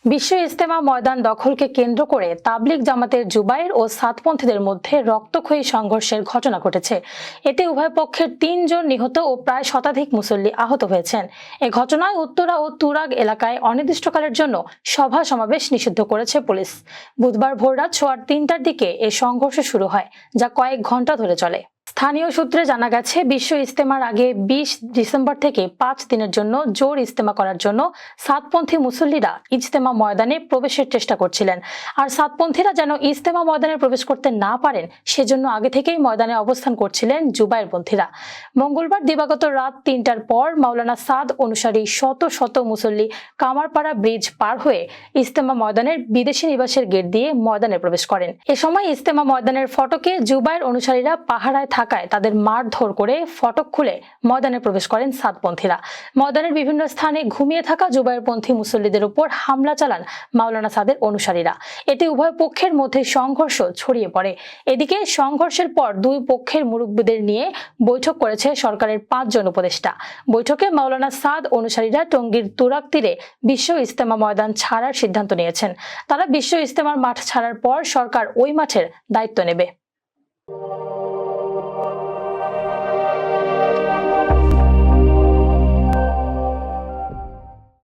বিশ্ব ইজতেমা ময়দান দখলকে কেন্দ্র করে তাবলিগ জামাতের জুবায়ের ও সাতপন্থীদের মধ্যে রক্তক্ষয়ী সংঘর্ষের ঘটনা ঘটেছে। এতে উভয় পক্ষের ৩ জন নিহত ও প্রায় শতাধিক মুসল্লি আহত হয়েছেন। এ ঘটনায় উত্তরা ও তুরাগ এলাকায় অনির্দিষ্টকালের জন্য সভা সমাবেশ নিষিদ্ধ করেছে পুলিশ। বুধবার ভোররাত 3:15টার দিকে এ সংঘর্ষ শুরু হয়, যা কয়েক ঘন্টা ধরে চলে। স্থানীয় সূত্রে জানা গেছে, বিশ্ব ইজতেমার আগে 20 ডিসেম্বর থেকে 5 দিনের জন্য জোর ইজতেমা করার জন্য সাতপন্থী মুসল্লিরা ইজতেমা ময়দানে প্রবেশের চেষ্টা করছিলেন। আর সাতপন্থীরা যেন ইজতেমা ময়দানে প্রবেশ করতে না পারেন, সেজন্য আগে থেকেই ময়দানে অবস্থান করছিলেন জুবায়েরপন্থীরা। মঙ্গলবার দিবাগত রাত 3টার পর মাওলানা সাদ অনুসারী শত শত মুসল্লি কামারপাড়া ব্রিজ পার হয়ে ইজতেমা ময়দানের বিদেশি নিবাসের গেট দিয়ে ময়দানে প্রবেশ করেন। এ সময় ইজতেমা ময়দানের ফটকে জুবায়ের অনুসারীরা পাহারায় থাকায় তাদের মারধর করে ফটক খুলে ময়দানে প্রবেশ করেন সাতপন্থীরা। ময়দানের বিভিন্ন স্থানে ঘুমিয়ে থাকা জুবায়েরপন্থী মুসল্লিদের উপর হামলা চালান মাওলানা সাদের অনুসারীরা। এতে উভয় পক্ষের মধ্যে সংঘর্ষ ছড়িয়ে পড়ে। এদিকে সংঘর্ষের পর দুই পক্ষের মুরব্বিদের নিয়ে বৈঠক করেছে সরকারের 5 জন উপদেষ্টা। বৈঠকে মাওলানা সাদ অনুসারীরা টঙ্গীর তুরাগ তীরে বিশ্ব ইজতেমা ময়দান ছাড়ার সিদ্ধান্ত নিয়েছেন। তারা বিশ্ব ইজতেমার মাঠ ছাড়ার পর সরকার ওই মাঠের দায়িত্ব নেবে।